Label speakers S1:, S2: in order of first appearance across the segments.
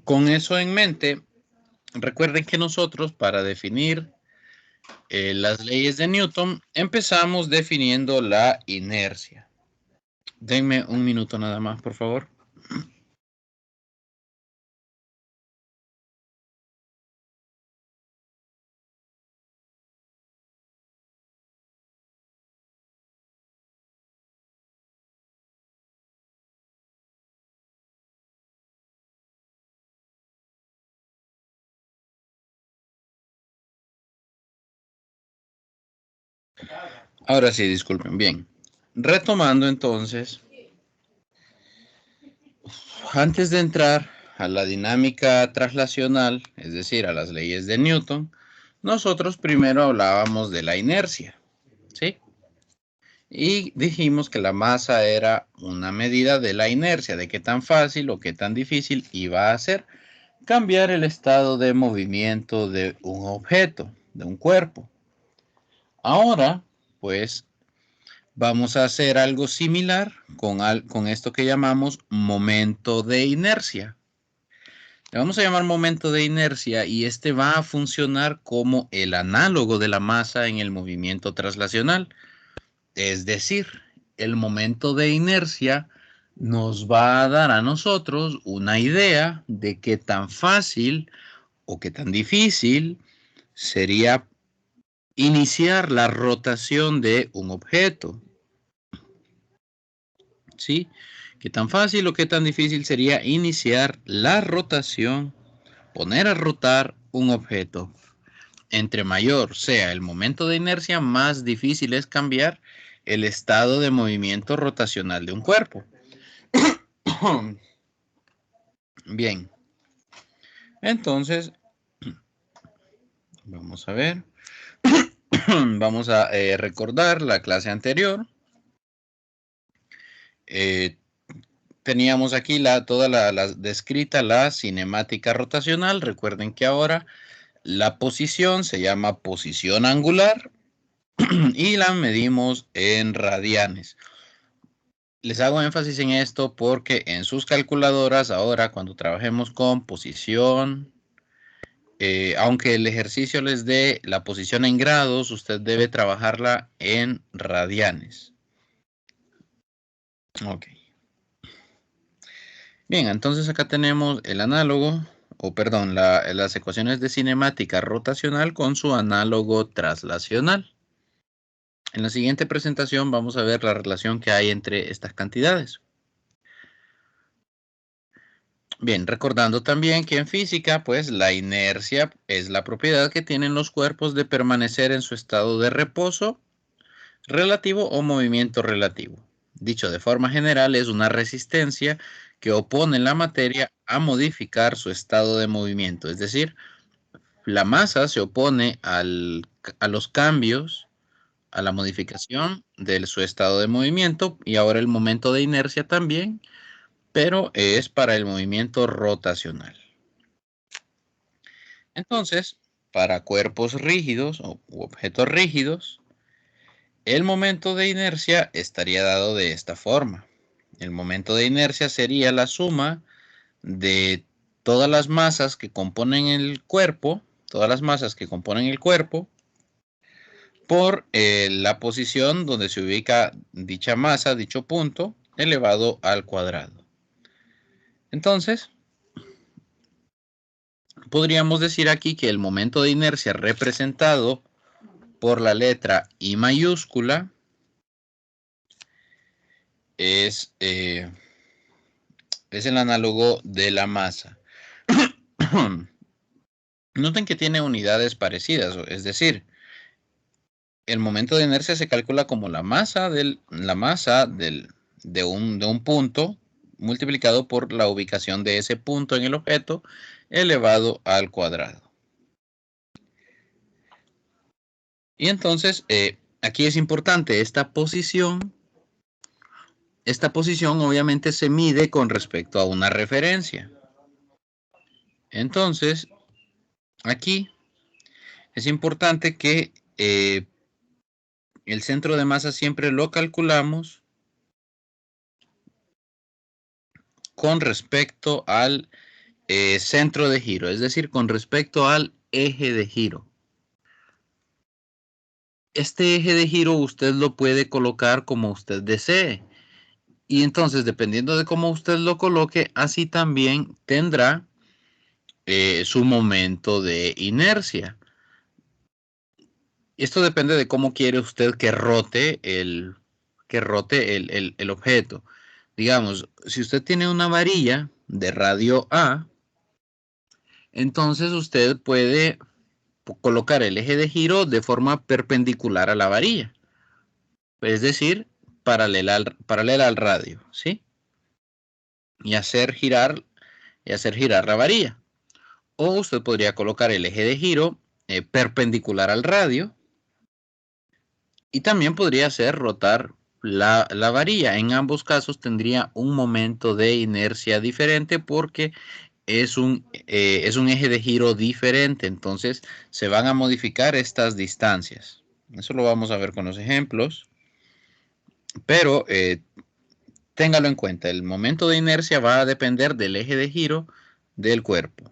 S1: Con eso en mente, recuerden que nosotros para definir las leyes de Newton empezamos definiendo la inercia. Denme un minuto nada más, por favor. Ahora sí, disculpen. Bien. Retomando entonces, antes de entrar a la dinámica traslacional, es decir, a las leyes de Newton, nosotros primero hablábamos de la inercia, ¿sí? Y dijimos que la masa era una medida de la inercia, de qué tan fácil o qué tan difícil iba a ser cambiar el estado de movimiento de un objeto, de un cuerpo. Ahora, pues, vamos a hacer algo similar con esto que llamamos momento de inercia. Le vamos a llamar momento de inercia y este va a funcionar como el análogo de la masa en el movimiento traslacional. Es decir, el momento de inercia nos va a dar a nosotros una idea de qué tan fácil o qué tan difícil sería iniciar la rotación de un objeto. ¿Sí? ¿Qué tan fácil o qué tan difícil sería iniciar la rotación, poner a rotar un objeto? Entre mayor sea el momento de inercia, más difícil es cambiar el estado de movimiento rotacional de un cuerpo. Bien, entonces, vamos a ver. Vamos a recordar la clase anterior. Eh, teníamos aquí toda la descrita la cinemática rotacional. Recuerden que ahora la posición se llama posición angular y la medimos en radianes. Les hago énfasis en esto porque en sus calculadoras ahora cuando trabajemos con posición, aunque el ejercicio les dé la posición en grados, usted debe trabajarla en radianes. Ok. Bien, entonces acá tenemos el análogo, o perdón, las ecuaciones de cinemática rotacional con su análogo traslacional. En la siguiente presentación vamos a ver la relación que hay entre estas cantidades. Bien, recordando también que en física, pues la inercia es la propiedad que tienen los cuerpos de permanecer en su estado de reposo relativo o movimiento relativo. Dicho de forma general, es una resistencia que opone la materia a modificar su estado de movimiento. Es decir, la masa se opone a los cambios, a la modificación de su estado de movimiento y ahora el momento de inercia también, pero es para el movimiento rotacional. Entonces, para cuerpos rígidos u objetos rígidos, el momento de inercia estaría dado de esta forma. El momento de inercia sería la suma de todas las masas que componen el cuerpo, por la posición donde se ubica dicha masa, dicho punto, elevado al cuadrado. Entonces, podríamos decir aquí que el momento de inercia representado por la letra I mayúscula es el análogo de la masa. Noten que tiene unidades parecidas, es decir, el momento de inercia se calcula como la masa de un punto multiplicado por la ubicación de ese punto en el objeto elevado al cuadrado. Y entonces, aquí es importante esta posición. Esta posición obviamente se mide con respecto a una referencia. Entonces, aquí es importante que el centro de masa siempre lo calculamos con respecto al centro de giro, es decir, con respecto al eje de giro. Este eje de giro usted lo puede colocar como usted desee. Y entonces, dependiendo de cómo usted lo coloque, así también tendrá su momento de inercia. Esto depende de cómo quiere usted que rote el objeto. Digamos, si usted tiene una varilla de radio A, entonces usted puede colocar el eje de giro de forma perpendicular a la varilla. Es decir, paralela al radio, ¿sí? Y hacer girar la varilla. O usted podría colocar el eje de giro perpendicular al radio. Y también podría hacer rotar la varilla. En ambos casos tendría un momento de inercia diferente porque es un eje de giro diferente. Entonces se van a modificar estas distancias. Eso lo vamos a ver con los ejemplos. Pero téngalo en cuenta. El momento de inercia va a depender del eje de giro del cuerpo.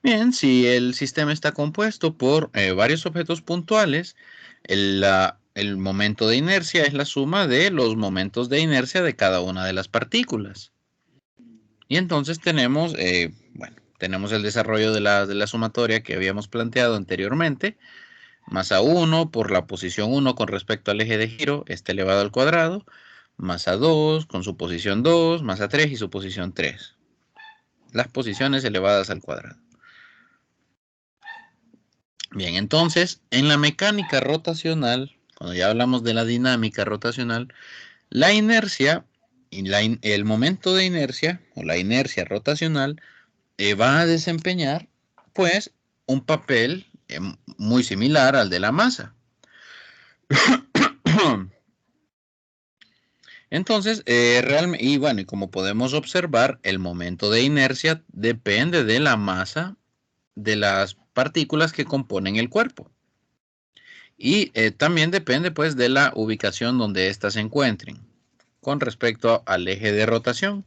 S1: Bien, si el sistema está compuesto por varios objetos puntuales, el momento de inercia es la suma de los momentos de inercia de cada una de las partículas. Y entonces tenemos, tenemos el desarrollo de la sumatoria que habíamos planteado anteriormente. Masa 1 por la posición 1 con respecto al eje de giro, elevado al cuadrado. Masa 2 con su posición 2, masa 3 y su posición 3. Las posiciones elevadas al cuadrado. Bien, entonces, en la mecánica rotacional, cuando ya hablamos de la dinámica rotacional, la inercia y el momento de inercia o la inercia rotacional va a desempeñar, pues, un papel muy similar al de la masa. Entonces, realmente, y bueno, y como podemos observar, el momento de inercia depende de la masa de las partículas que componen el cuerpo. Y también depende pues de la ubicación donde éstas se encuentren con respecto al eje de rotación.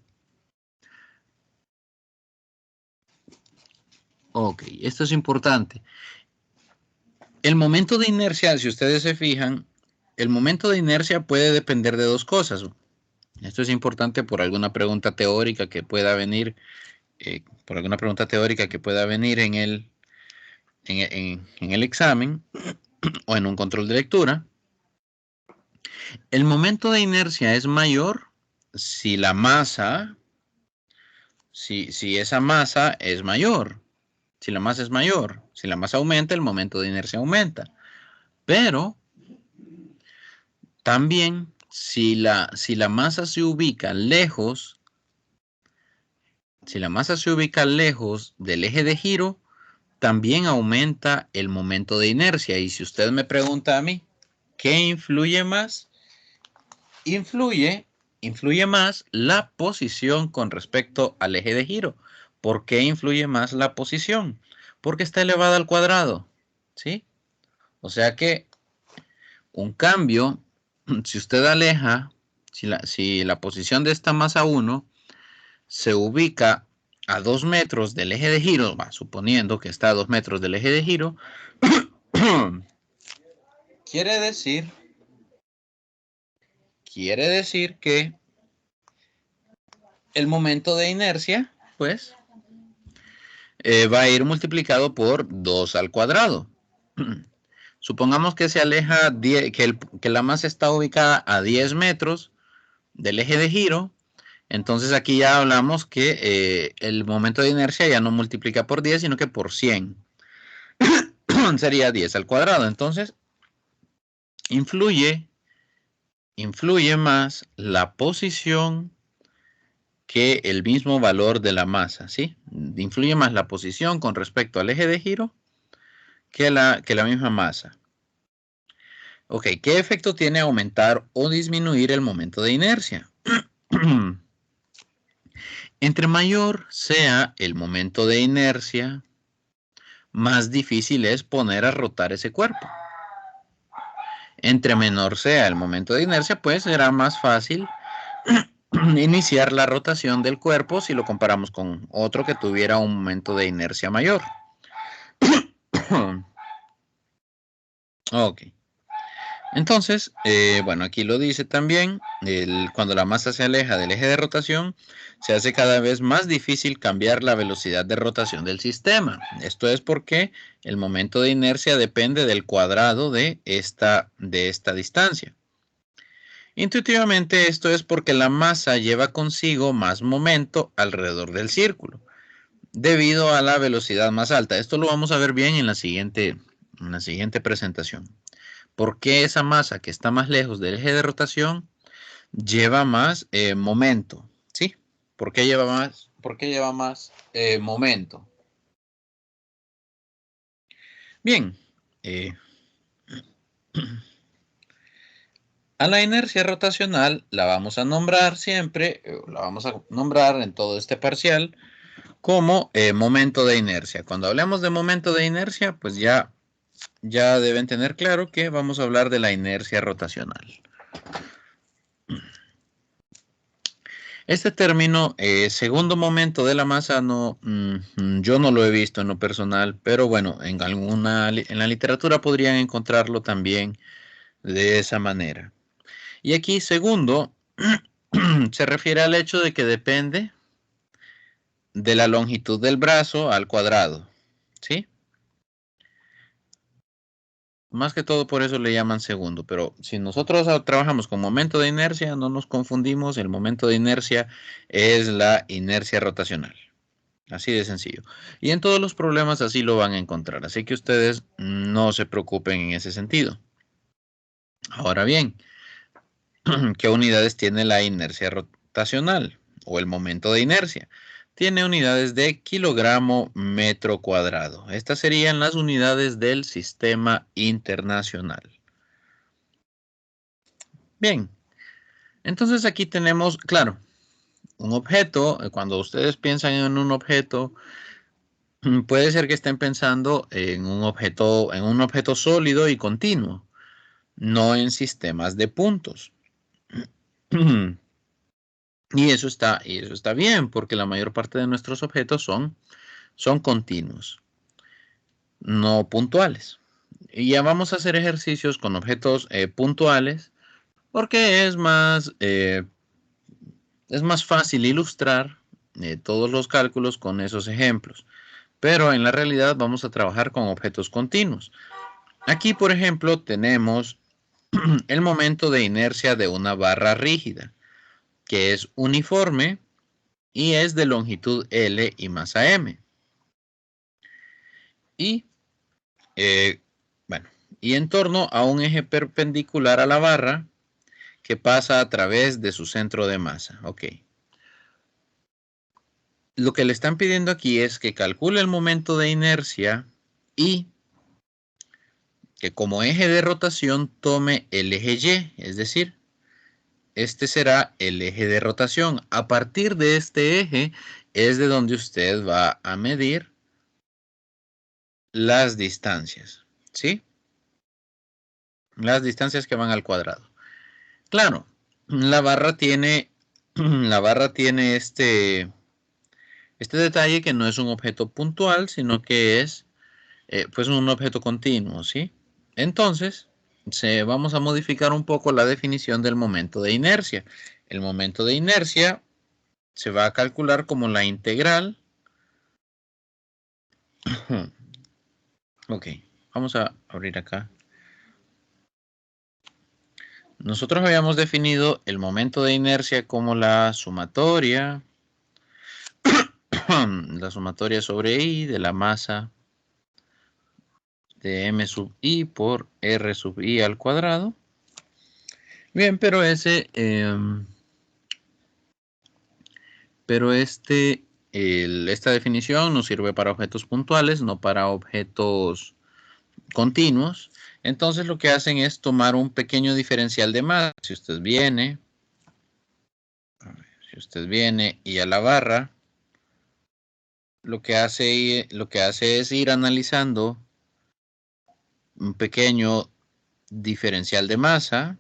S1: Ok, esto es importante. El momento de inercia, si ustedes se fijan, el momento de inercia puede depender de dos cosas. Esto es importante por alguna pregunta teórica que pueda venir, en el examen o en un control de lectura. El momento de inercia es mayor si la masa, si esa masa es mayor. Si la masa es mayor, si la masa aumenta, el momento de inercia aumenta. Pero también si la masa se ubica lejos, del eje de giro, también aumenta el momento de inercia. Y si usted me pregunta a mí, ¿qué influye más? Influye más la posición con respecto al eje de giro. ¿Por qué influye más la posición? Porque está elevada al cuadrado, ¿sí? O sea que un cambio, si usted aleja, si la posición de esta masa 1 se ubica a 2 metros del eje de giro, suponiendo que está a 2 metros del eje de giro, quiere decir que el momento de inercia, pues, va a ir multiplicado por 2 al cuadrado. Supongamos que se aleja, que la masa está ubicada a 10 metros del eje de giro. Entonces aquí ya hablamos que el momento de inercia ya no multiplica por 10, sino que por 100. Sería 10 al cuadrado. Entonces, influye más la posición que el mismo valor de la masa, ¿sí? Influye más la posición con respecto al eje de giro que la misma masa. Ok, ¿qué efecto tiene aumentar o disminuir el momento de inercia? Entre mayor sea el momento de inercia, más difícil es poner a rotar ese cuerpo. Entre menor sea el momento de inercia, pues será más fácil iniciar la rotación del cuerpo si lo comparamos con otro que tuviera un momento de inercia mayor. Ok. Entonces, bueno, aquí lo dice también, cuando la masa se aleja del eje de rotación, se hace cada vez más difícil cambiar la velocidad de rotación del sistema. Esto es porque el momento de inercia depende del cuadrado de esta distancia. Intuitivamente, esto es porque la masa lleva consigo más momento alrededor del círculo, debido a la velocidad más alta. Esto lo vamos a ver bien en la siguiente presentación. ¿Por qué esa masa que está más lejos del eje de rotación lleva más momento? ¿Sí? ¿Por qué lleva más? ¿Por qué lleva más momento? Bien. A la inercia rotacional la vamos a nombrar siempre, la vamos a nombrar en todo este parcial como momento de inercia. Cuando hablemos de momento de inercia, pues ya deben tener claro que vamos a hablar de la inercia rotacional. Este término, segundo momento de la masa, yo no lo he visto en lo personal, pero bueno, en la literatura podrían encontrarlo también de esa manera. Y aquí, segundo, se refiere al hecho de que depende de la longitud del brazo al cuadrado, ¿sí? Más que todo por eso le llaman segundo, pero si nosotros trabajamos con momento de inercia, no nos confundimos, el momento de inercia es la inercia rotacional. Así de sencillo. Y en todos los problemas así lo van a encontrar, así que ustedes no se preocupen en ese sentido. Ahora bien, ¿qué unidades tiene la inercia rotacional o el momento de inercia? Tiene unidades de kilogramo metro cuadrado. Estas serían las unidades del sistema internacional. Bien, entonces aquí tenemos, claro, un objeto. Cuando ustedes piensan en un objeto, puede ser que estén pensando en un objeto sólido y continuo, no en sistemas de puntos. Y eso está bien, porque la mayor parte de nuestros objetos son continuos, no puntuales. Y ya vamos a hacer ejercicios con objetos puntuales, porque es más fácil ilustrar todos los cálculos con esos ejemplos. Pero en la realidad vamos a trabajar con objetos continuos. Aquí, por ejemplo, tenemos el momento de inercia de una barra rígida, que es uniforme y es de longitud L y masa M. Y, bueno, y en torno a un eje perpendicular a la barra que pasa a través de su centro de masa. Ok. Lo que le están pidiendo aquí es que calcule el momento de inercia y que como eje de rotación tome el eje Y, es decir, este será el eje de rotación. A partir de este eje es de donde usted va a medir las distancias, ¿sí? Las distancias que van al cuadrado. Claro, la barra tiene este detalle que no es un objeto puntual, sino que es pues un objeto continuo, ¿sí? Entonces, vamos a modificar un poco la definición del momento de inercia. El momento de inercia se va a calcular como la integral. Ok, vamos a abrir acá. Nosotros habíamos definido el momento de inercia como la sumatoria sobre I de la masa de m sub I por R sub I al cuadrado. Bien, pero esta definición nos sirve para objetos puntuales, no para objetos continuos. Entonces lo que hacen es tomar un pequeño diferencial de masa. Si usted viene y a la barra, lo que hace es ir analizando un pequeño diferencial de masa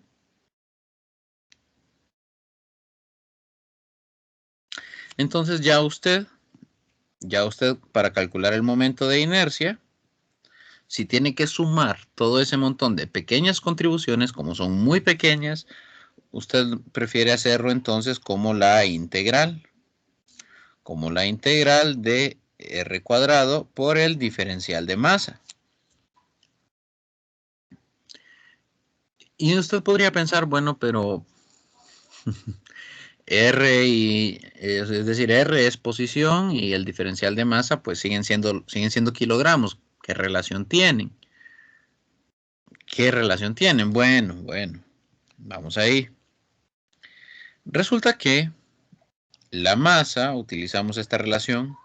S1: Entonces ya usted para calcular el momento de inercia, si tiene que sumar todo ese montón de pequeñas contribuciones, como son muy pequeñas, usted prefiere hacerlo entonces como la integral de r cuadrado por el diferencial de masa. Y usted podría pensar, bueno, pero es decir, R es posición y el diferencial de masa pues siguen siendo kilogramos. ¿Qué relación tienen? ¿Qué relación tienen? Bueno, vamos ahí. Resulta que la masa, utilizamos esta relación,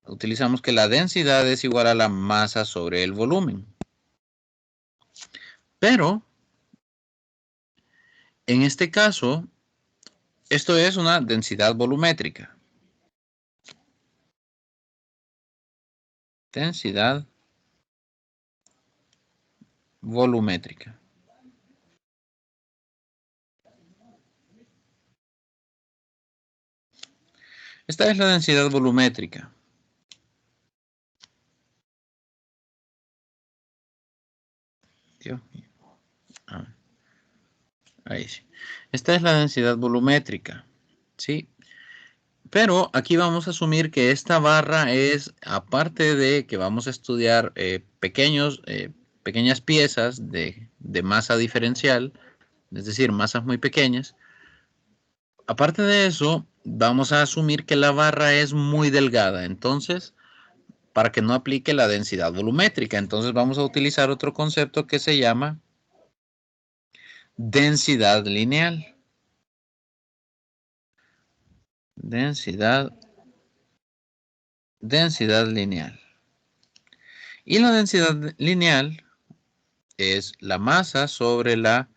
S1: utilizamos que la densidad es igual a la masa sobre el volumen. Pero, en este caso, esto es una densidad volumétrica. Densidad volumétrica. Esta es la densidad volumétrica. Dios mío. Ahí sí. Esta es la densidad volumétrica. ¿Sí? Pero aquí vamos a asumir que esta barra es, aparte de que vamos a estudiar pequeñas piezas de masa diferencial, es decir, masas muy pequeñas. Aparte de eso, vamos a asumir que la barra es muy delgada. Entonces, para que no aplique la densidad volumétrica, entonces vamos a utilizar otro concepto que se llama densidad lineal. Densidad lineal. Y la densidad lineal es la masa sobre la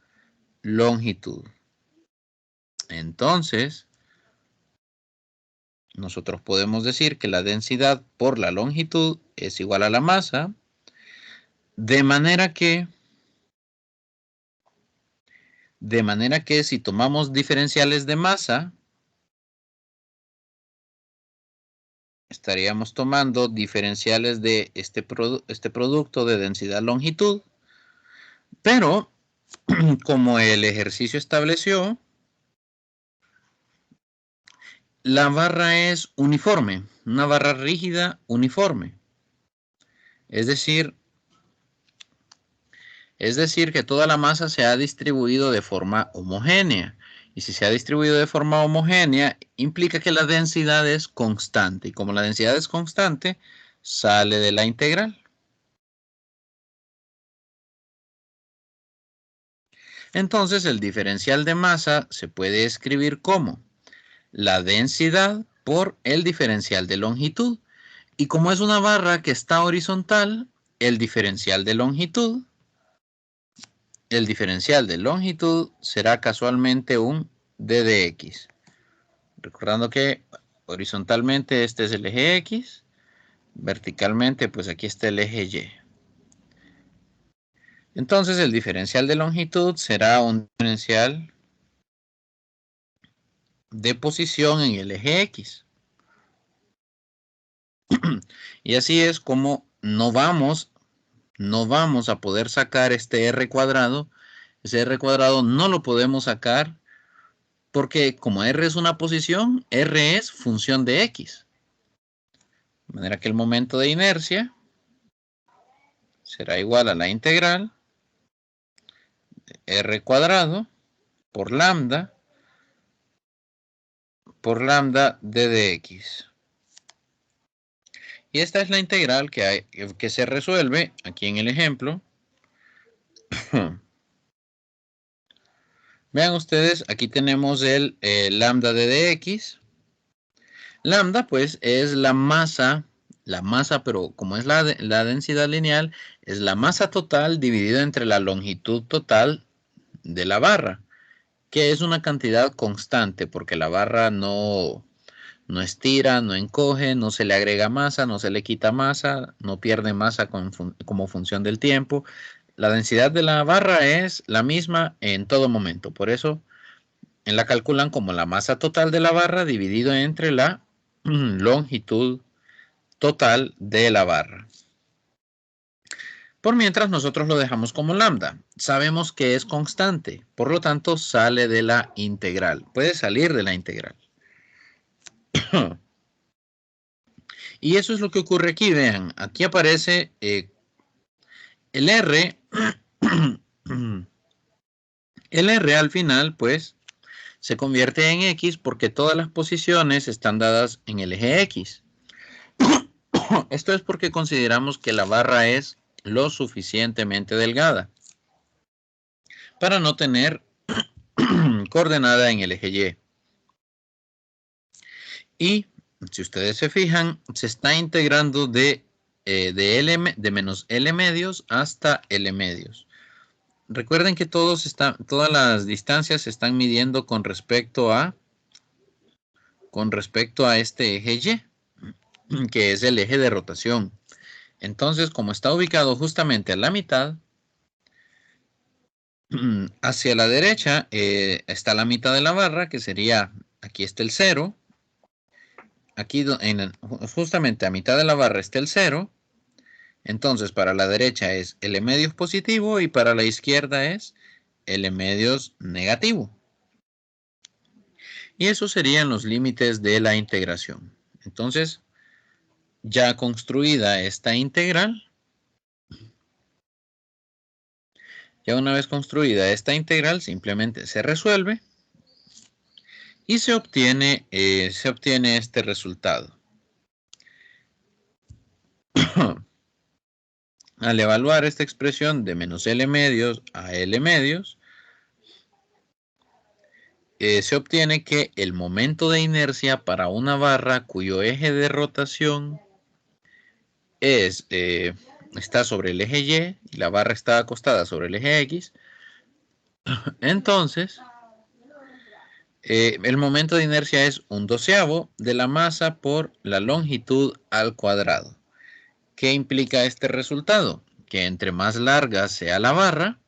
S1: longitud. Entonces, nosotros podemos decir que la densidad por la longitud es igual a la masa, de manera que si tomamos diferenciales de masa, estaríamos tomando diferenciales de este producto de densidad-longitud, pero como el ejercicio estableció, la barra es uniforme, una barra rígida uniforme. Es decir, que toda la masa se ha distribuido de forma homogénea. Y si se ha distribuido de forma homogénea, implica que la densidad es constante. Y como la densidad es constante, sale de la integral. Entonces, el diferencial de masa se puede escribir como la densidad por el diferencial de longitud. Y como es una barra que está horizontal, el diferencial de longitud será casualmente un d de x. Recordando que horizontalmente este es el eje X, verticalmente pues aquí está el eje Y. Entonces el diferencial de longitud será un diferencial de posición en el eje X. Y así es como no vamos a poder sacar este r cuadrado. Ese r cuadrado no lo podemos sacar porque como r es una posición, r es función de x. De manera que el momento de inercia será igual a la integral de r cuadrado por lambda d de x. Y esta es la integral que se resuelve aquí en el ejemplo. Vean ustedes, aquí tenemos el lambda d de x. Lambda pues es la masa, pero como es la densidad lineal, es la masa total dividida entre la longitud total de la barra, que es una cantidad constante porque la barra no estira, no encoge, no se le agrega masa, no se le quita masa, no pierde masa como función del tiempo. La densidad de la barra es la misma en todo momento. Por eso la calculan como la masa total de la barra dividido entre la longitud total de la barra. Por mientras nosotros lo dejamos como lambda. Sabemos que es constante, por lo tanto sale de la integral. Puede salir de la integral. Y eso es lo que ocurre aquí. Vean, aquí aparece el R. El R al final, pues, se convierte en X porque todas las posiciones están dadas en el eje X. Esto es porque consideramos que la barra es lo suficientemente delgada para no tener coordenada en el eje Y. Y si ustedes se fijan, se está integrando de menos L medios hasta L medios. Recuerden que todas las distancias se están midiendo con respecto a este eje Y, que es el eje de rotación. Entonces, como está ubicado justamente a la mitad, hacia la derecha está la mitad de la barra, que sería, aquí está el 0. Aquí justamente a mitad de la barra está el 0. Entonces, para la derecha es L medios positivo y para la izquierda es L medios negativo. Y esos serían los límites de la integración. Entonces, ya construida esta integral, ya una vez construida esta integral, simplemente se resuelve y se obtiene este resultado. Al evaluar esta expresión de menos L medios a L medios, se obtiene que el momento de inercia para una barra cuyo eje de rotación está sobre el eje Y y la barra está acostada sobre el eje X, entonces el momento de inercia es 1/12 de la masa por la longitud al cuadrado. ¿Qué implica este resultado? Que entre más larga sea la barra,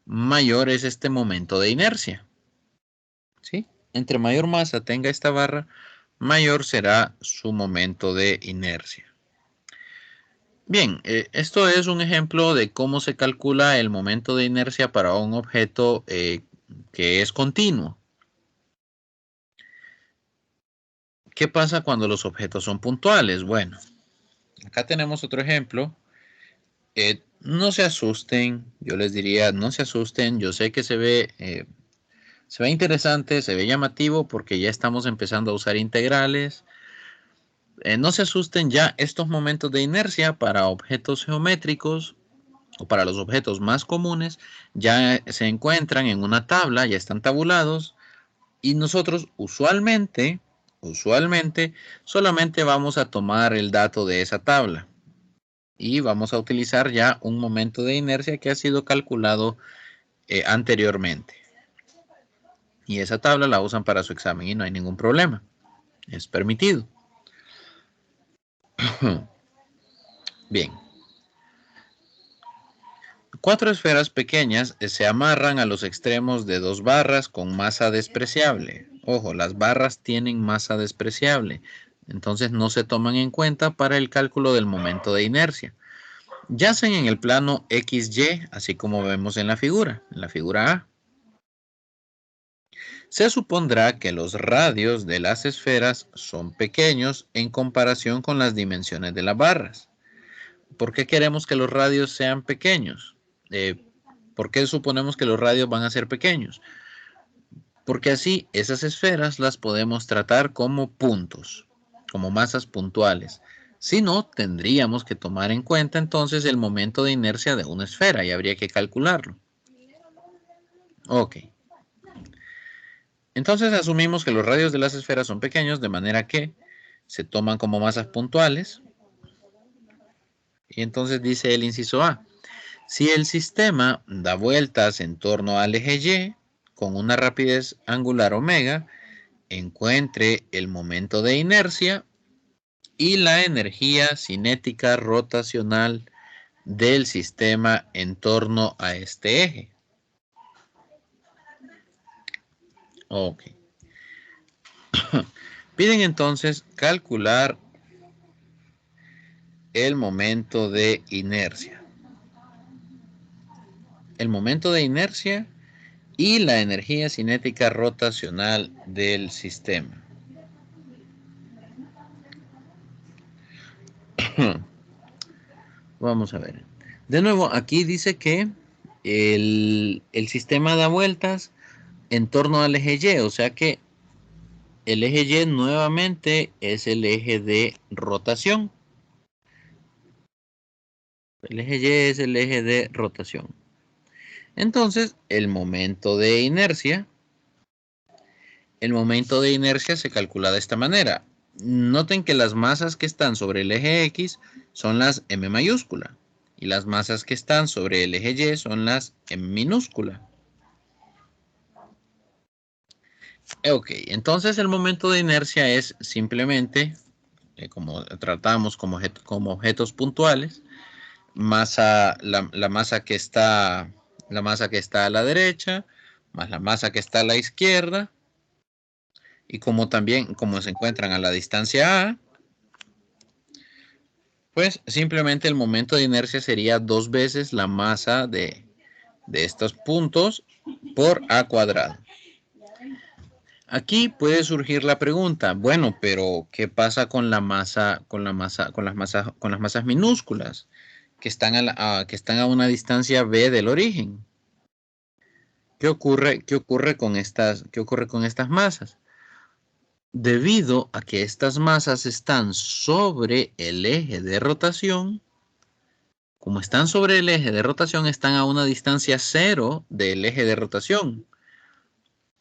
S1: mayor es este momento de inercia. ¿Sí? Entre mayor masa tenga esta barra, mayor será su momento de inercia. Bien, esto es un ejemplo de cómo se calcula el momento de inercia para un objeto que es continuo. ¿Qué pasa cuando los objetos son puntuales? Bueno, acá tenemos otro ejemplo. No se asusten, yo les diría, no se asusten. Yo sé que se ve interesante, se ve llamativo porque ya estamos empezando a usar integrales. No se asusten, ya estos momentos de inercia para objetos geométricos o para los objetos más comunes ya se encuentran en una tabla, ya están tabulados y nosotros usualmente solamente vamos a tomar el dato de esa tabla y vamos a utilizar ya un momento de inercia que ha sido calculado anteriormente. Y esa tabla la usan para su examen y no hay ningún problema. Es permitido. Bien. 4 esferas pequeñas se amarran a los extremos de 2 barras con masa despreciable. Ojo, las barras tienen masa despreciable. Entonces no se toman en cuenta para el cálculo del momento de inercia. Yacen en el plano XY, así como vemos en la figura A. Se supondrá que los radios de las esferas son pequeños en comparación con las dimensiones de las barras. ¿Por qué queremos que los radios sean pequeños? ¿Por qué suponemos que los radios van a ser pequeños? Porque así esas esferas las podemos tratar como puntos, como masas puntuales. Si no, tendríamos que tomar en cuenta entonces el momento de inercia de una esfera y habría que calcularlo. Ok. Entonces asumimos que los radios de las esferas son pequeños, de manera que se toman como masas puntuales. Y entonces dice el inciso A. Si el sistema da vueltas en torno al eje Y con una rapidez angular omega, encuentre el momento de inercia y la energía cinética rotacional del sistema en torno a este eje. Ok. Piden entonces calcular el momento de inercia. El momento de inercia y la energía cinética rotacional del sistema. Vamos a ver. De nuevo, aquí dice que el sistema da vueltas en torno al eje Y, o sea que el eje Y nuevamente es el eje de rotación. El eje Y es el eje de rotación. Entonces, el momento de inercia se calcula de esta manera. Noten que las masas que están sobre el eje X son las M mayúscula y las masas que están sobre el eje Y son las M minúscula. Ok, entonces el momento de inercia es simplemente, como tratamos como objetos puntuales, la masa que está a la derecha, más la masa que está a la izquierda, y como se encuentran a la distancia A, pues simplemente el momento de inercia sería 2 veces la masa de estos puntos por A cuadrado. Aquí puede surgir la pregunta, bueno, pero ¿qué pasa con las masas minúsculas que están a una distancia B del origen? ¿Qué ocurre con estas masas? Debido a que estas masas están sobre el eje de rotación, como están sobre el eje de rotación, están a una distancia cero del eje de rotación.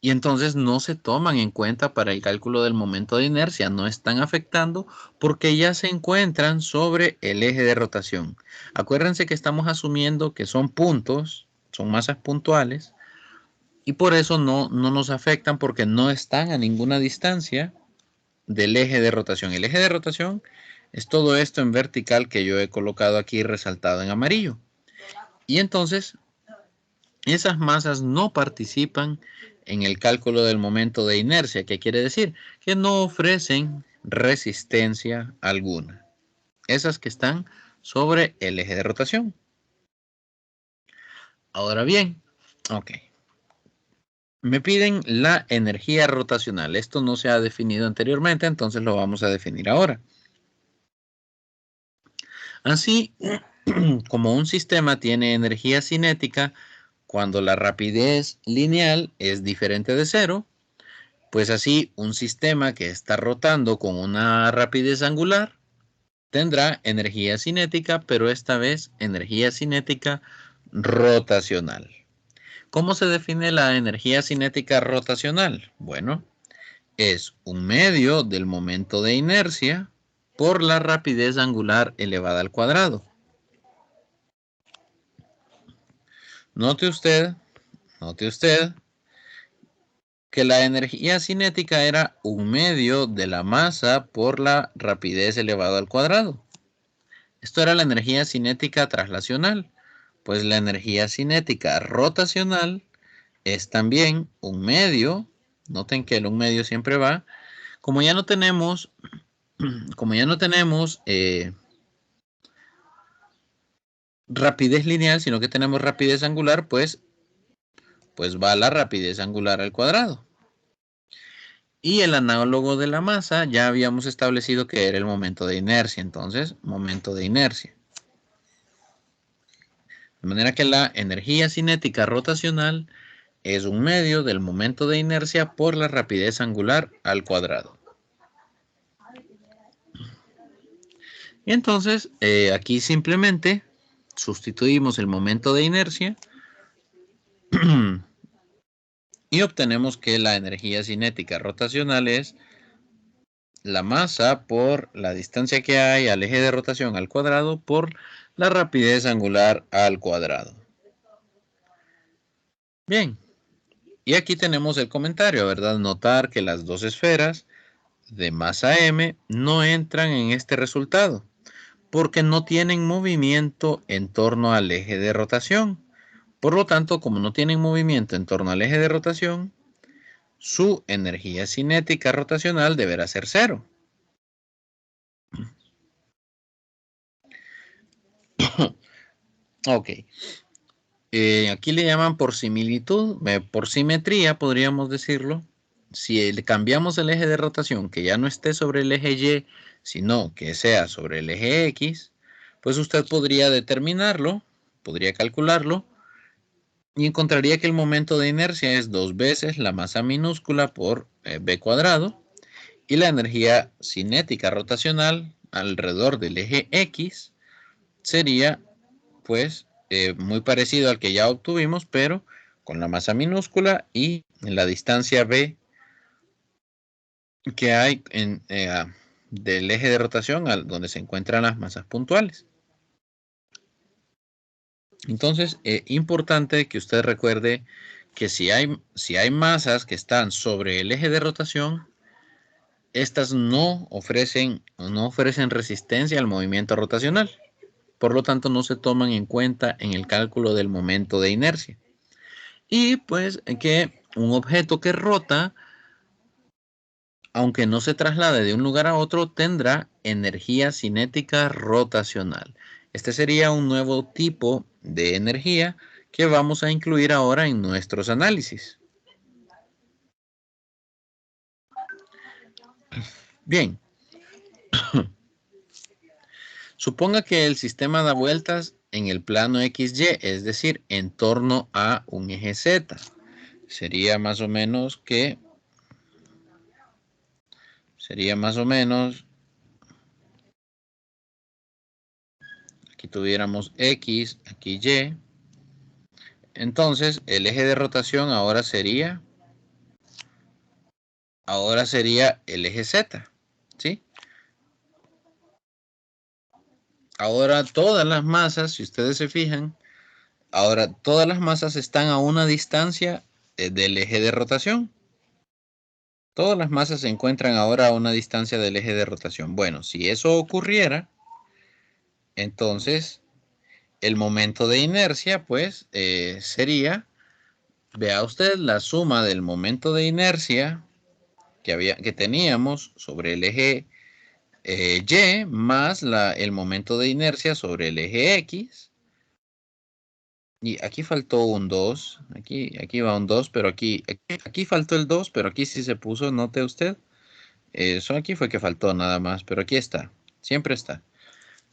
S1: Y entonces no se toman en cuenta para el cálculo del momento de inercia, no están afectando porque ya se encuentran sobre el eje de rotación. Acuérdense que estamos asumiendo que son puntos, son masas puntuales, y por eso no nos afectan porque no están a ninguna distancia del eje de rotación. El eje de rotación es todo esto en vertical que yo he colocado aquí resaltado en amarillo. Y entonces esas masas no participan en el cálculo del momento de inercia, que quiere decir que no ofrecen resistencia alguna. Esas que están sobre el eje de rotación. Ahora bien, ok. Me piden la energía rotacional. Esto no se ha definido anteriormente, entonces lo vamos a definir ahora. Así como un sistema tiene energía cinética cuando la rapidez lineal es diferente de cero, pues así un sistema que está rotando con una rapidez angular tendrá energía cinética, pero esta vez energía cinética rotacional. ¿Cómo se define la energía cinética rotacional? Bueno, es un medio del momento de inercia por la rapidez angular elevada al cuadrado. Note usted que la energía cinética era un medio de la masa por la rapidez elevada al cuadrado. Esto era la energía cinética traslacional, pues la energía cinética rotacional es también un medio. Noten que el un medio siempre va. Como ya no tenemos rapidez lineal, sino que tenemos rapidez angular, pues va la rapidez angular al cuadrado. Y el análogo de la masa ya habíamos establecido que era el momento de inercia. Entonces, momento de inercia. De manera que la energía cinética rotacional es un medio del momento de inercia por la rapidez angular al cuadrado. Y entonces, aquí simplemente sustituimos el momento de inercia y obtenemos que la energía cinética rotacional es la masa por la distancia que hay al eje de rotación al cuadrado por la rapidez angular al cuadrado. Bien, y aquí tenemos el comentario, ¿verdad? Notar que las dos esferas de masa m no entran en este resultado porque no tienen movimiento en torno al eje de rotación. Por lo tanto, como no tienen movimiento en torno al eje de rotación, su energía cinética rotacional deberá ser 0. Ok. Aquí le llaman por similitud, por simetría podríamos decirlo. Si cambiamos el eje de rotación, que ya no esté sobre el eje Y, sino que sea sobre el eje X, pues usted podría determinarlo, podría calcularlo, y encontraría que el momento de inercia es 2 veces la masa minúscula por b cuadrado, y la energía cinética rotacional alrededor del eje X sería pues muy parecido al que ya obtuvimos, pero con la masa minúscula y la distancia b que hay del eje de rotación donde se encuentran las masas puntuales. Entonces, importante que usted recuerde que si hay masas que están sobre el eje de rotación, estas no ofrecen resistencia al movimiento rotacional. Por lo tanto, no se toman en cuenta en el cálculo del momento de inercia. Y pues que un objeto que rota, aunque no se traslade de un lugar a otro, tendrá energía cinética rotacional. Este sería un nuevo tipo de energía que vamos a incluir ahora en nuestros análisis. Bien. Suponga que el sistema da vueltas en el plano XY, es decir, en torno a un eje Z. Sería más o menos aquí tuviéramos X, aquí Y. Entonces, el eje de rotación ahora sería el eje Z, ¿sí? Ahora todas las masas, si ustedes se fijan, ahora todas las masas están a una distancia del eje de rotación. Todas las masas se encuentran ahora a una distancia del eje de rotación. Bueno, si eso ocurriera, entonces el momento de inercia, pues, sería, vea usted, la suma del momento de inercia que teníamos sobre el eje Y más el momento de inercia sobre el eje X. Y aquí faltó un 2. Aquí va un 2, pero aquí faltó el 2, pero aquí sí se puso, note usted. Eso aquí fue que faltó nada más, pero aquí está. Siempre está.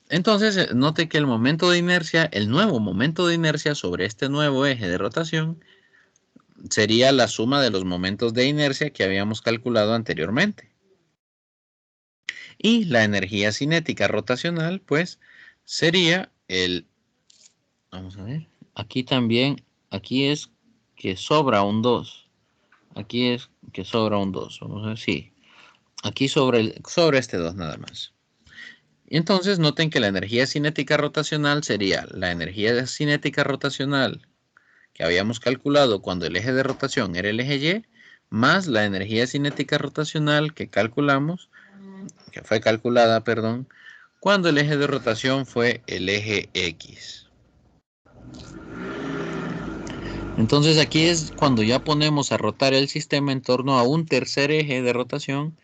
S1: Entonces, note que el momento de inercia, el nuevo momento de inercia sobre este nuevo eje de rotación, sería la suma de los momentos de inercia que habíamos calculado anteriormente. Y la energía cinética rotacional, pues, sería vamos a ver, aquí también, aquí es que sobra un 2. Aquí es que sobra un 2. Vamos a ver, sí. Aquí sobre este 2 nada más. Y entonces noten que la energía cinética rotacional sería la energía cinética rotacional que habíamos calculado cuando el eje de rotación era el eje Y, más la energía cinética rotacional que fue calculada, perdón, cuando el eje de rotación fue el eje X. Entonces aquí es cuando ya ponemos a rotar el sistema en torno a un tercer eje de rotación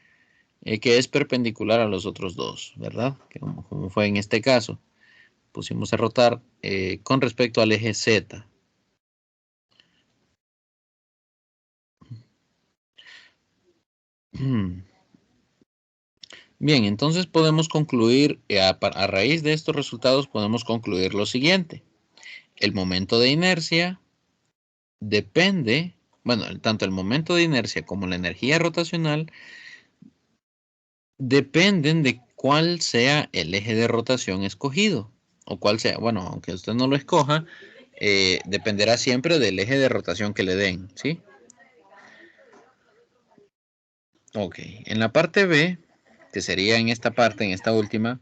S1: que es perpendicular a los otros dos, ¿verdad? Como fue en este caso. Pusimos a rotar con respecto al eje Z. Bien, entonces podemos concluir, a raíz de estos resultados podemos concluir lo siguiente. El momento de inercia depende, bueno, tanto el momento de inercia como la energía rotacional dependen de cuál sea el eje de rotación escogido. O cuál sea, bueno, aunque usted no lo escoja, dependerá siempre del eje de rotación que le den, ¿sí? Ok, en la parte B, que sería en esta parte, en esta última,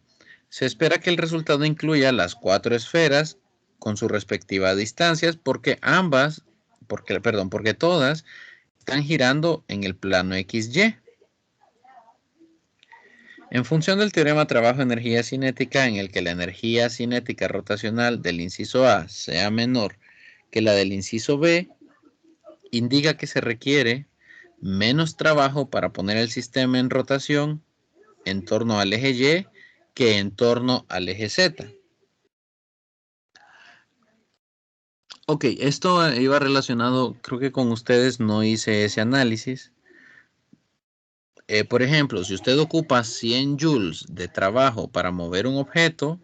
S1: se espera que el resultado incluya las 4 esferas con sus respectivas distancias porque todas están girando en el plano XY. En función del teorema trabajo-energía cinética en el que la energía cinética rotacional del inciso A sea menor que la del inciso B, indica que se requiere menos trabajo para poner el sistema en rotación en torno al eje Y que en torno al eje Z. Ok, esto iba relacionado, creo que con ustedes no hice ese análisis. Por ejemplo, si usted ocupa 100 joules de trabajo para mover un objeto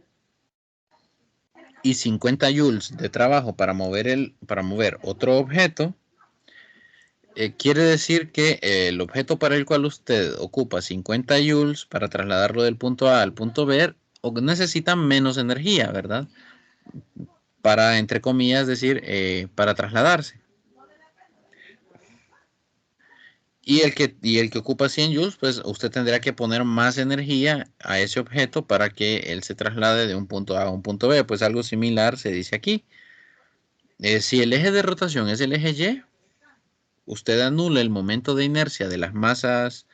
S1: y 50 joules de trabajo para mover otro objeto, quiere decir que el objeto para el cual usted ocupa 50 joules para trasladarlo del punto A al punto B necesita menos energía, ¿verdad? Para, entre comillas, decir, para trasladarse. Y el que ocupa 100 joules, pues usted tendrá que poner más energía a ese objeto para que él se traslade de un punto A a un punto B. Pues algo similar se dice aquí. Si el eje de rotación es el eje Y, usted anula el momento de inercia de las masas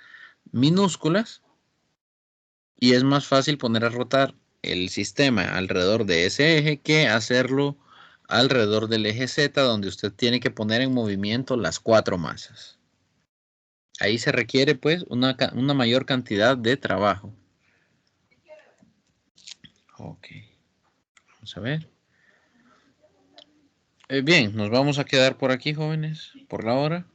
S1: minúsculas y es más fácil poner a rotar el sistema alrededor de ese eje que hacerlo alrededor del eje Z, donde usted tiene que poner en movimiento las 4 masas. Ahí se requiere pues una mayor cantidad de trabajo. Ok, vamos a ver. Bien, nos vamos a quedar por aquí, jóvenes, por la hora.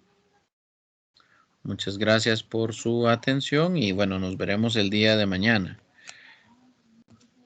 S1: Muchas gracias por su atención y bueno, nos veremos el día de mañana.